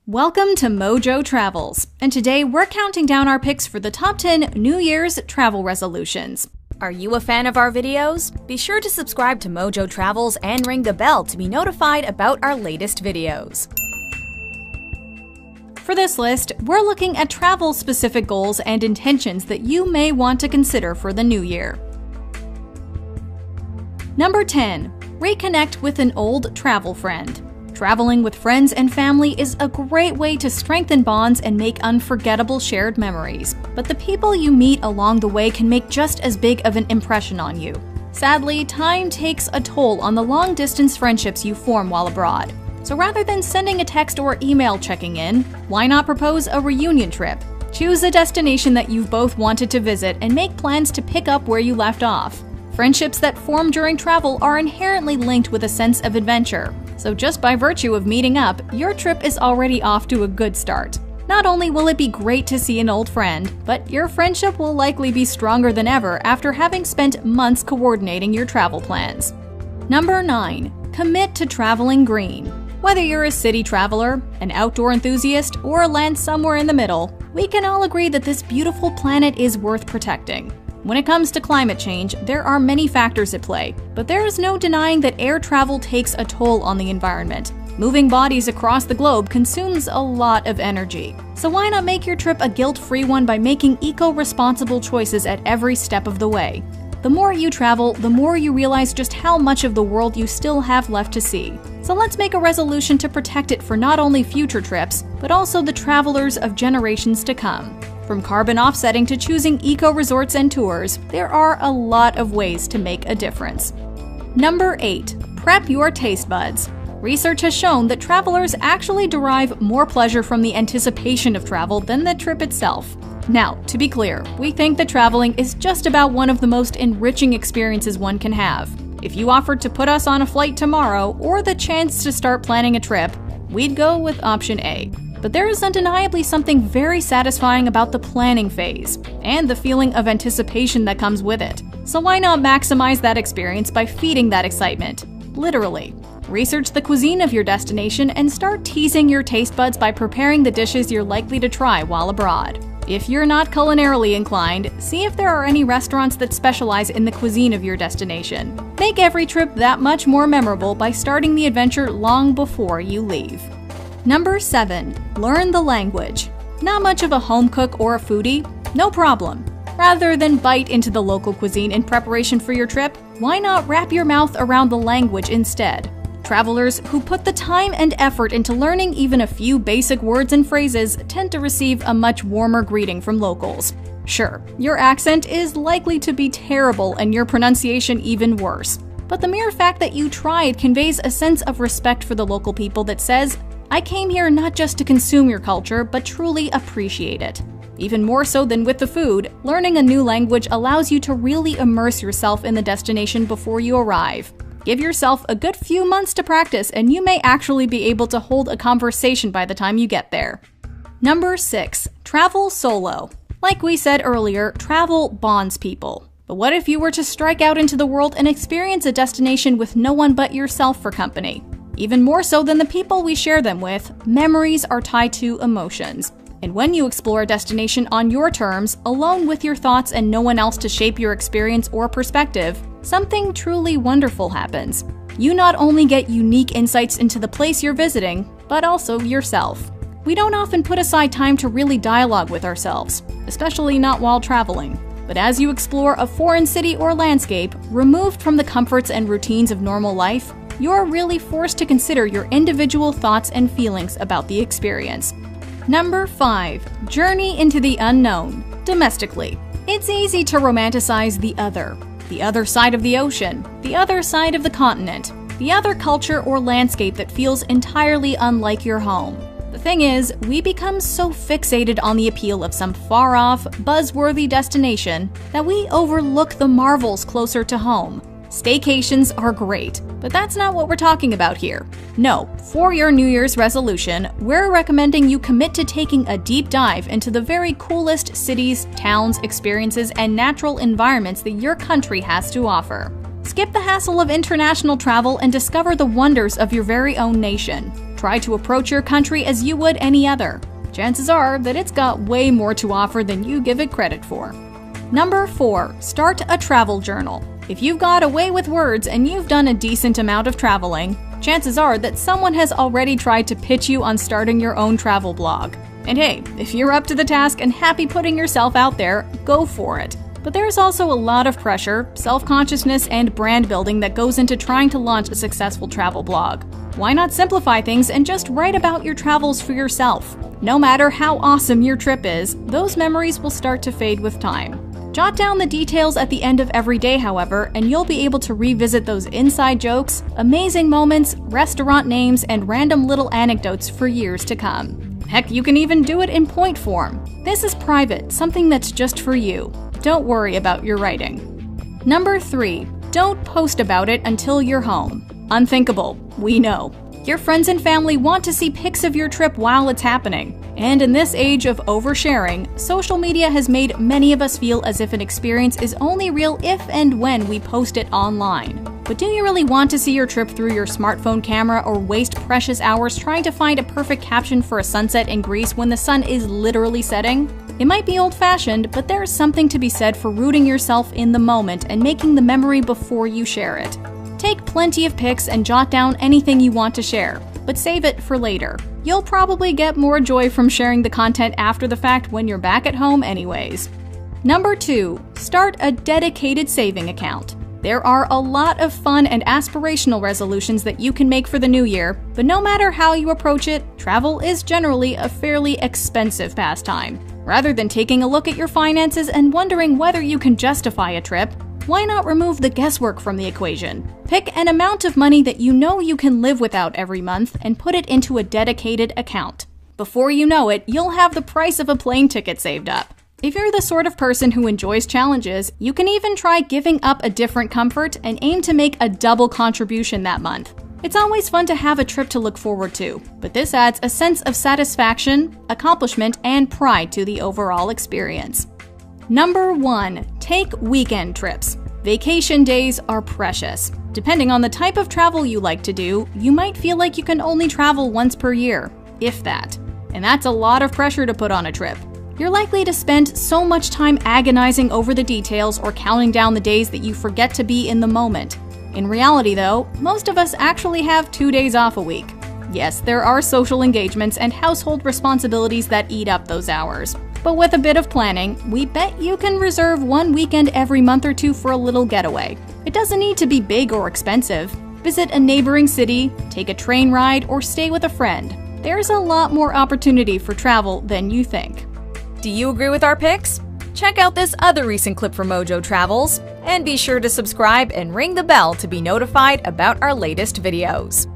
Welcome to Mojo Travels, and today we're counting down our picks for the top 10 New Year's travel resolutions. Are you a fan of our videos? Be sure to subscribe to Mojo Travels and ring the bell to be notified about our latest videos. For this list, we're looking at travel-specific goals and intentions that you may want to consider for the new year. Number 10. Reconnect with an old travel friend. Traveling with friends and family is a great way to strengthen bonds and make unforgettable shared memories, but the people you meet along the way can make just as big of an impression on you. Sadly, time takes a toll on the long-distance friendships you form while abroad. So rather than sending a text or email checking in, why not propose a reunion trip? Choose a destination that you've both wanted to visit and make plans to pick up where you left off. Friendships that form during travel are inherently linked with a sense of adventure. So just by virtue of meeting up, your trip is already off to a good start. Not only will it be great to see an old friend, but your friendship will likely be stronger than ever after having spent months coordinating your travel plans. Number 9. Commit to traveling green. Whether you're a city traveler, an outdoor enthusiast, or land somewhere in the middle, we can all agree that this beautiful planet is worth protecting. When it comes to climate change, there are many factors at play, but there is no denying that air travel takes a toll on the environment. Moving bodies across the globe consumes a lot of energy. So why not make your trip a guilt-free one by making eco-responsible choices at every step of the way? The more you travel, the more you realize just how much of the world you still have left to see. So let's make a resolution to protect it for not only future trips, but also the travelers of generations to come. From carbon offsetting to choosing eco-resorts and tours, there are a lot of ways to make a difference. Number 8. Prep your taste buds. Research has shown that travelers actually derive more pleasure from the anticipation of travel than the trip itself. Now, to be clear, we think that traveling is just about one of the most enriching experiences one can have. If you offered to put us on a flight tomorrow or the chance to start planning a trip, we'd go with option A. But there is undeniably something very satisfying about the planning phase, and the feeling of anticipation that comes with it. So why not maximize that experience by feeding that excitement? Literally. Research the cuisine of your destination and start teasing your taste buds by preparing the dishes you're likely to try while abroad. If you're not culinarily inclined, see if there are any restaurants that specialize in the cuisine of your destination. Make every trip that much more memorable by starting the adventure long before you leave. Number 7. Learn the language. Not much of a home cook or a foodie? No problem. Rather than bite into the local cuisine in preparation for your trip, why not wrap your mouth around the language instead? Travelers who put the time and effort into learning even a few basic words and phrases tend to receive a much warmer greeting from locals. Sure, your accent is likely to be terrible and your pronunciation even worse, but the mere fact that you tried conveys a sense of respect for the local people that says, I came here not just to consume your culture, but truly appreciate it. Even more so than with the food, learning a new language allows you to really immerse yourself in the destination before you arrive. Give yourself a good few months to practice and you may actually be able to hold a conversation by the time you get there. Number 6. Travel solo. Like we said earlier, travel bonds people. But what if you were to strike out into the world and experience a destination with no one but yourself for company? Even more so than the people we share them with, memories are tied to emotions. And when you explore a destination on your terms, alone with your thoughts and no one else to shape your experience or perspective, something truly wonderful happens. You not only get unique insights into the place you're visiting, but also yourself. We don't often put aside time to really dialogue with ourselves, especially not while traveling. But as you explore a foreign city or landscape, removed from the comforts and routines of normal life, you're really forced to consider your individual thoughts and feelings about the experience. Number 5. Journey into the unknown. Domestically. It's easy to romanticize the other side of the ocean, the other side of the continent, the other culture or landscape that feels entirely unlike your home. The thing is, we become so fixated on the appeal of some far-off, buzzworthy destination that we overlook the marvels closer to home. Staycations are great, but that's not what we're talking about here. No, for your New Year's resolution, we're recommending you commit to taking a deep dive into the very coolest cities, towns, experiences, and natural environments that your country has to offer. Skip the hassle of international travel and discover the wonders of your very own nation. try to approach your country as you would any other. Chances are that it's got way more to offer than you give it credit for. Number 4. Start a travel journal. If you've got a way with words and you've done a decent amount of traveling, chances are that someone has already tried to pitch you on starting your own travel blog. And hey, if you're up to the task and happy putting yourself out there, go for it. But there's also a lot of pressure, self-consciousness, and brand building that goes into trying to launch a successful travel blog. Why not simplify things and just write about your travels for yourself? No matter how awesome your trip is, those memories will start to fade with time. Jot down the details at the end of every day, however, and you'll be able to revisit those inside jokes, amazing moments, restaurant names, and random little anecdotes for years to come. Heck, you can even do it in point form. This is private, something that's just for you. Don't worry about your writing. Number 3. Don't post about it until you're home. Unthinkable, we know. Your friends and family want to see pics of your trip while it's happening. And in this age of oversharing, social media has made many of us feel as if an experience is only real if and when we post it online. But do you really want to see your trip through your smartphone camera or waste precious hours trying to find a perfect caption for a sunset in Greece when the sun is literally setting? It might be old-fashioned, but there is something to be said for rooting yourself in the moment and making the memory before you share it. Take plenty of pics and jot down anything you want to share, but save it for later. You'll probably get more joy from sharing the content after the fact when you're back at home anyways. Number 2. Start a dedicated saving account. There are a lot of fun and aspirational resolutions that you can make for the new year, but no matter how you approach it, travel is generally a fairly expensive pastime. Rather than taking a look at your finances and wondering whether you can justify a trip, why not remove the guesswork from the equation? Pick an amount of money that you know you can live without every month and put it into a dedicated account. Before you know it, you'll have the price of a plane ticket saved up. If you're the sort of person who enjoys challenges, you can even try giving up a different comfort and aim to make a double contribution that month. It's always fun to have a trip to look forward to, but this adds a sense of satisfaction, accomplishment, and pride to the overall experience. Number 1. Take weekend trips. Vacation days are precious. Depending on the type of travel you like to do, you might feel like you can only travel once per year, if that. And that's a lot of pressure to put on a trip. You're likely to spend so much time agonizing over the details or counting down the days that you forget to be in the moment. In reality, though, most of us actually have 2 days off a week. Yes, there are social engagements and household responsibilities that eat up those hours. But with a bit of planning, we bet you can reserve one weekend every month or two for a little getaway. It doesn't need to be big or expensive. Visit a neighboring city, take a train ride, or stay with a friend. There's a lot more opportunity for travel than you think. Do you agree with our picks? Check out this other recent clip from Mojo Travels, and be sure to subscribe and ring the bell to be notified about our latest videos.